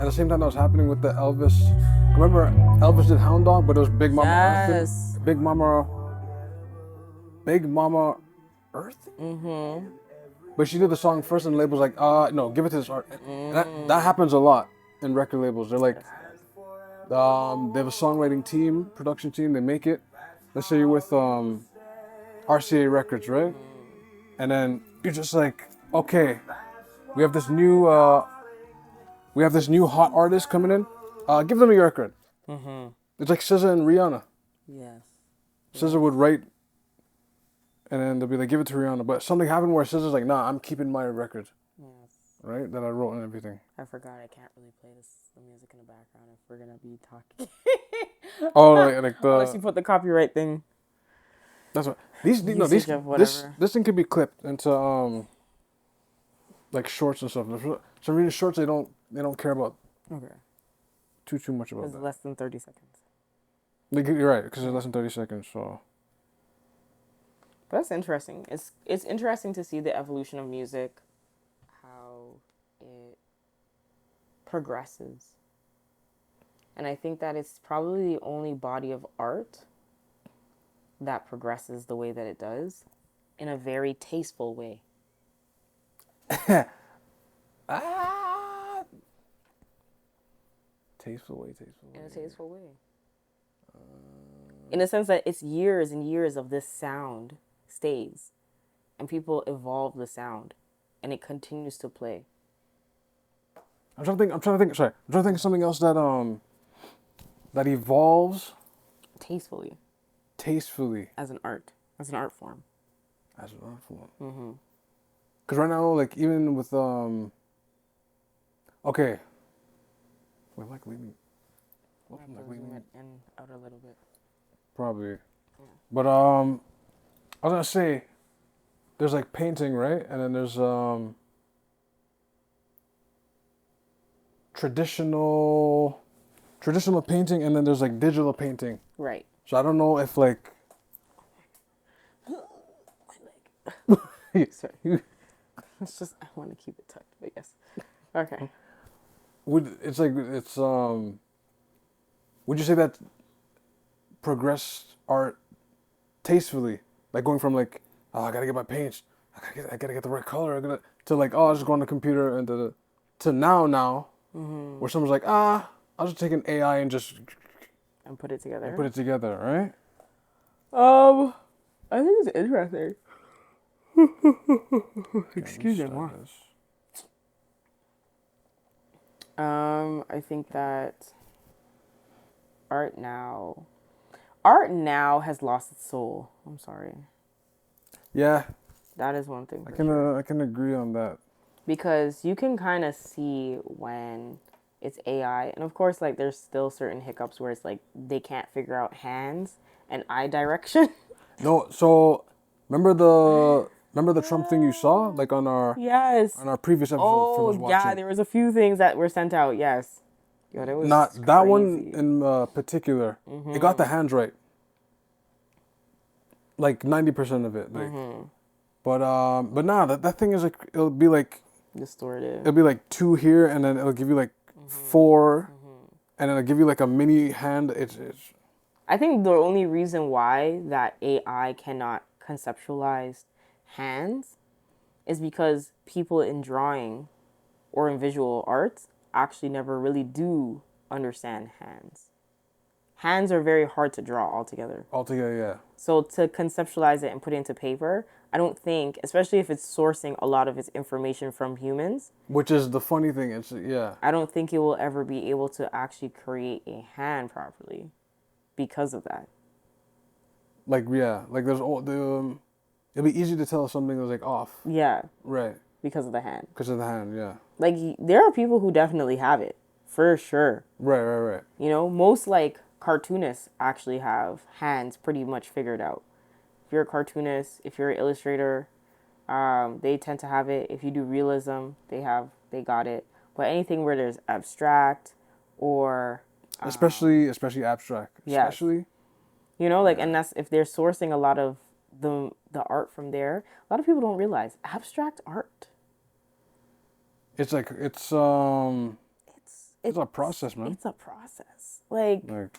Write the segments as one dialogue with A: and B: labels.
A: At the same time that was happening with the Elvis. Remember, Elvis did Hound Dog, but it was
B: Yes.
A: Big Mama Earth. But she did the song first, and the label's like, no, give it to this art. And that happens a lot in record labels. They're like, they have a songwriting team, production team. They make it. Let's say you're with RCA Records, right? And then you're just like, okay, we have this new hot artist coming in. Give them a record. It's like SZA and Rihanna.
B: Yes.
A: SZA would write, and then they'll be like, give it to Rihanna. But something happened where SZA's like, nah, I'm keeping my record,
B: Yes.
A: right? That I wrote and everything.
B: I forgot I can't really play the music in the background if we're gonna be talking.
A: Oh, like
B: Unless you put the copyright thing.
A: that's what these
B: Of
A: this
B: whatever.
A: thing could be clipped into like shorts and stuff. So reading shorts, they don't care about
B: Okay.
A: too much about
B: It's
A: that.
B: less than 30 seconds.
A: Like, you're right, because it's less than 30 seconds. So
B: But that's interesting. It's interesting to see the evolution of music, how it progresses. And I think that it's probably the only body of art that progresses the way that it does in a very tasteful way.
A: tasteful
B: In a
A: way.
B: tasteful way. In the sense that it's years and years of this sound stays, and people evolve the sound, and it continues to play.
A: I'm trying to think. Sorry, I'm trying to think of something else that evolves
B: Tastefully.
A: tastefully
B: As an art form.
A: as an art form. Because right now, like even with okay, wait, like leaving.
B: I have to zoom it in out a little bit.
A: Probably, but I was gonna say, there's like painting, right? And then there's traditional painting, and then there's like digital painting.
B: Right.
A: So I don't know if like
B: My leg. Sorry. It's just, I want to keep it tucked, but yes. Okay.
A: would you say that progressed art tastefully, like going from like, oh, I gotta get my paints, I gotta get the right color, to like, oh, I just go on the computer and to now where someone's like, I'll just take an AI and just
B: And put it together.
A: put it together, right?
B: I think it's interesting. Excuse me. I think that art now has lost its soul. I'm sorry.
A: Yeah,
B: That is one thing.
A: I can agree on that.
B: Because you can kind of see when it's AI, and of course, like there's still certain hiccups where it's like they can't figure out hands and eye direction.
A: No, so remember the Trump thing you saw, like
B: Yes.
A: on our previous episode from us
B: Oh, yeah,
A: watching.
B: there was a few things that were sent out. Yes. Yeah, that was
A: Not that one
B: crazy.
A: in particular. It got the hands right, like 90% of it. Like, but nah, that thing is like it'll be like
B: Distorted.
A: two here, and then it'll give you like four, and then it'll give you like a mini hand. It's
B: I think the only reason why that AI cannot conceptualize hands is because people in drawing or in visual arts actually never really do understand hands. Hands are very hard to draw altogether.
A: altogether, yeah.
B: So to conceptualize it and put it into paper, I don't think, especially if it's sourcing a lot of its information from humans,
A: Which is the funny thing. It's yeah.
B: I don't think it will ever be able to actually create a hand properly because of that.
A: Like yeah, like there's all the. It'll be easy to tell if something is like off.
B: Yeah,
A: Right.
B: because of the hand.
A: Because of the hand, yeah.
B: Like there are people who definitely have it, for sure.
A: Right.
B: You know, most like cartoonists actually have hands pretty much figured out. If you're a cartoonist, if you're an illustrator, they tend to have it. If you do realism, they got it. But anything where there's abstract or
A: Especially abstract.
B: Yes.
A: Especially.
B: you know, like, and that's if they're sourcing a lot of the art from there. A lot of people don't realize abstract art.
A: It's like
B: It's
A: It's a process, man.
B: It's a process. Like,
A: Like,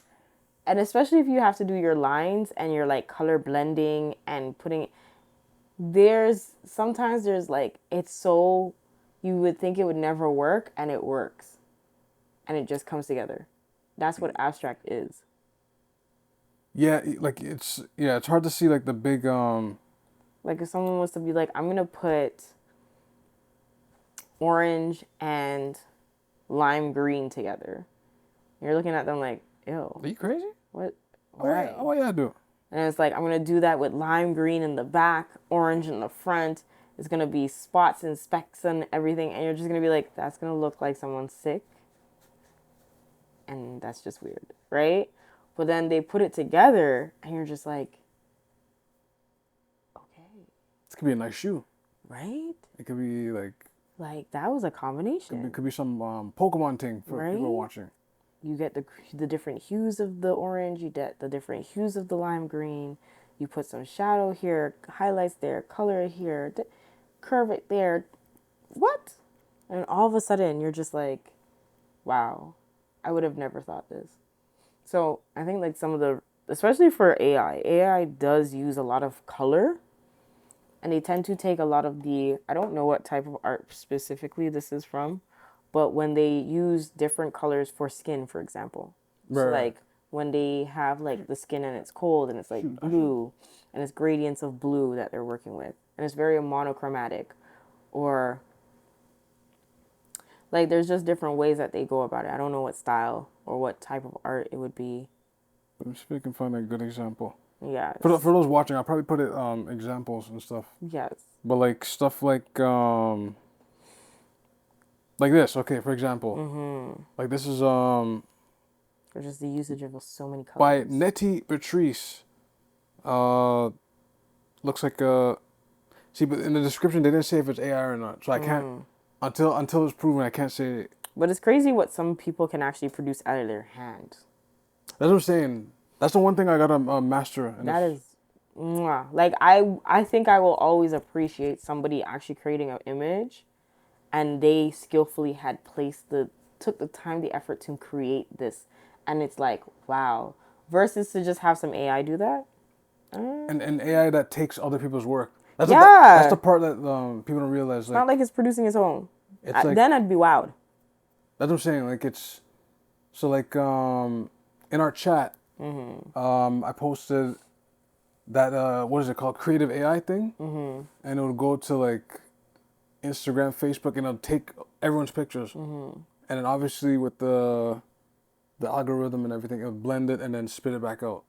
B: and especially if you have to do your lines and you're like color blending and putting, sometimes there's like, it's so, you would think it would never work and it works and it just comes together. That's what abstract is.
A: yeah, like it's hard to see like the big
B: Like if someone was to be like, I'm gonna put orange and lime green together. You're looking at them like, ew.
A: Are you crazy?
B: What?
A: Why?
B: Why?
A: Why you do?
B: And it's like, I'm going to do that with lime green in the back, orange in the front. It's going to be spots and specks and everything. And you're just going to be like, that's going to look like someone's sick. And that's just weird, right? But then they put it together and you're just like, okay.
A: This could be a nice shoe.
B: Right?
A: It could be
B: like that was a combination.
A: It could be some Pokemon thing for
B: right?
A: people watching.
B: You get the different hues of the orange. You get the different hues of the lime green. You put some shadow here, highlights there, color here, curve it there. What? And all of a sudden, you're just like, wow, I would have never thought this. So I think like some of the, especially for AI does use a lot of color. And they tend to take a lot of I don't know what type of art specifically this is from, but when they use different colors for skin, for example.
A: Right,
B: So
A: right.
B: like when they have like the skin and it's cold and it's like blue and it's gradients of blue that they're working with. And it's very monochromatic. Or like there's just different ways that they go about it. I don't know what style or what type of art it would be.
A: Let me see if I can find a good example.
B: Yeah.
A: For those watching, I'll probably put it examples and stuff.
B: Yes.
A: But like stuff like this. Okay, for example, like this is
B: Or just the usage of so many colors.
A: by Nettie Patrice. Looks like see, but in the description they didn't say if it's AI or not, so I can't until it's proven. I can't say.
B: But it's crazy what some people can actually produce out of their hand.
A: That's what I'm saying. That's the one thing I gotta master. And
B: That is, mwah. Like I think I will always appreciate somebody actually creating an image, and they skillfully had took the time, the effort to create this, and it's like wow. Versus to just have some AI do that.
A: and AI that takes other people's work. That's
B: Yeah.
A: that's the part that people don't realize.
B: It's not like it's producing its own.
A: It's like,
B: then I'd be wowed.
A: that's what I'm saying. Like it's so like in our chat, I posted that what is it called, creative AI thing, and it would go to like Instagram, Facebook, and it'll take everyone's pictures, and then obviously with the algorithm and everything, it'll blend it and then spit it back out,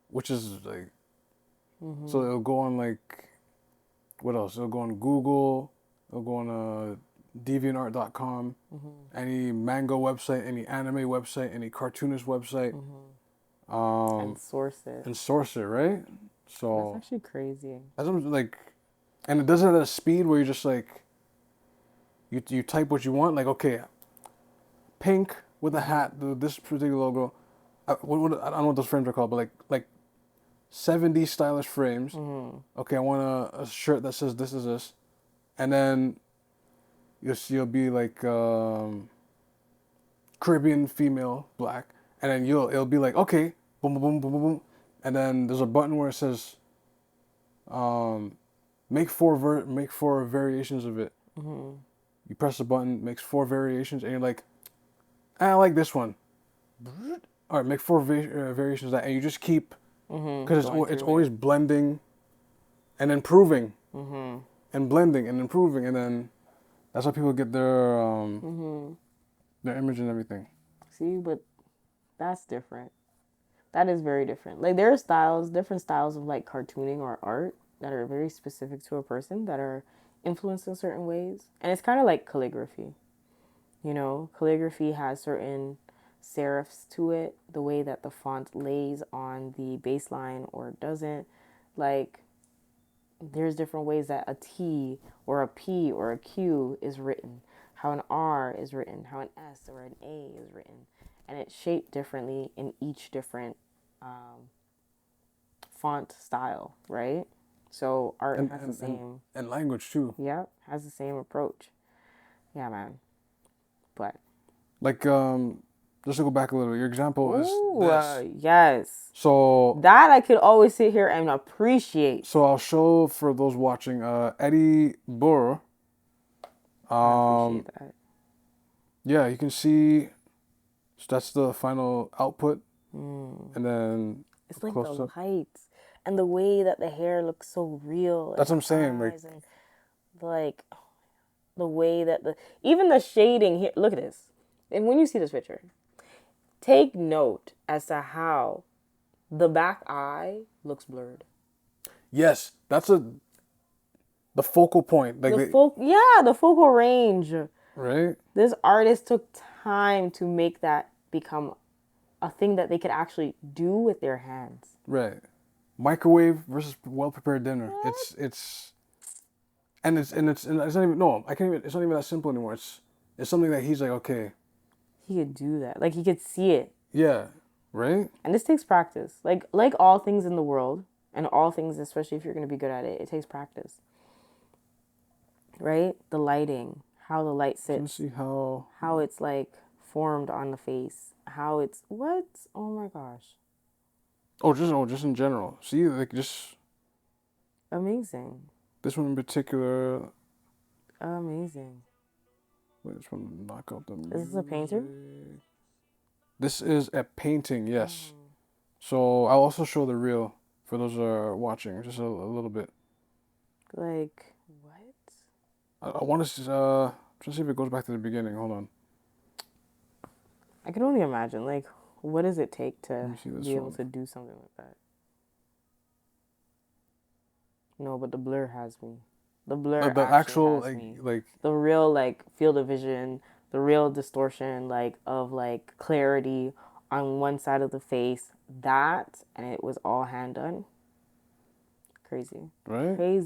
A: which is like, so it'll go on like, what else? It'll go on Google, it'll go on deviantart.com, any manga website, any anime website, any cartoonist website,
B: And source it.
A: Right? So
B: That's actually crazy.
A: that's like, and it does it at a speed where you're just like, you type what you want, like okay, pink with a hat, this particular logo. I don't know what those frames are called, but like 70 stylish frames. Okay, I want a shirt that says this is this, and then you'll be like Caribbean female black, and then it'll be like okay, boom boom boom boom boom boom, and then there's a button where it says make four variations of it. You press the button, makes 4 variations, and you're like, I like this one. All right, make 4 variations of that, and you just keep, because it's always blending, and improving, and blending and improving, and then that's how people get their image and everything.
B: See, but that's different. That is very different. Like there are different styles of like cartooning or art that are very specific to a person that are influenced in certain ways. And it's kind of like calligraphy. You know, calligraphy has certain seraphs to it, the way that the font lays on the baseline or doesn't. Like there's different ways that a T or a P or a Q is written, how an R is written, how an S or an A is written. And it's shaped differently in each different font style, right? So art has the same.
A: And language too.
B: Yeah, has the same approach. Yeah, man. But.
A: Like just to go back a little, your example is
B: Ooh,
A: this.
B: yes.
A: So
B: That I could always sit here and appreciate.
A: I'll show for those watching Eddy Beuer.
B: I appreciate that.
A: Yeah, you can see so that's the final output, and then
B: It's like
A: close
B: the
A: up.
B: lights and the way that the hair looks so real.
A: That's
B: And
A: what I'm
B: the
A: saying. Like,
B: eyes and like the way that even the shading here. Look at this. And when you see this picture, take note as to how the back eye looks blurred.
A: yes, that's the focal point. Like,
B: The focal range.
A: right,
B: This artist took time to make that become a thing that they could actually do with their hands.
A: right. Microwave versus well prepared dinner. It's not even no. I can't even. It's not even that simple anymore. It's something that he's like, okay,
B: He could do that. Like he could see it.
A: yeah, right,
B: And this takes practice. Like all things in the world, and all things, especially if you're going to be good at it, it takes practice. Right? The lighting, how the light
A: you can
B: sits,
A: see how.
B: how it's like formed on the face, how it's what? Oh my gosh.
A: Just in general. See, like just
B: Amazing.
A: this one in particular.
B: Amazing.
A: Wait, I just want to knock out the
B: Is this a painter?
A: music. This is a painting, yes. So I'll also show the reel for those who are watching, just a little bit.
B: Like what?
A: I want to just see if it goes back to the beginning. Hold on.
B: I can only imagine. Like, what does it take
A: Let
B: to
A: me see this
B: be able
A: one.
B: to do something like that? No, but the blur has me. The blur
A: The
B: actually
A: actual
B: has me.
A: like
B: The real like field of vision, the real distortion like of like clarity on one side of the face. That and it was all hand done. Crazy.
A: right.
B: Crazy.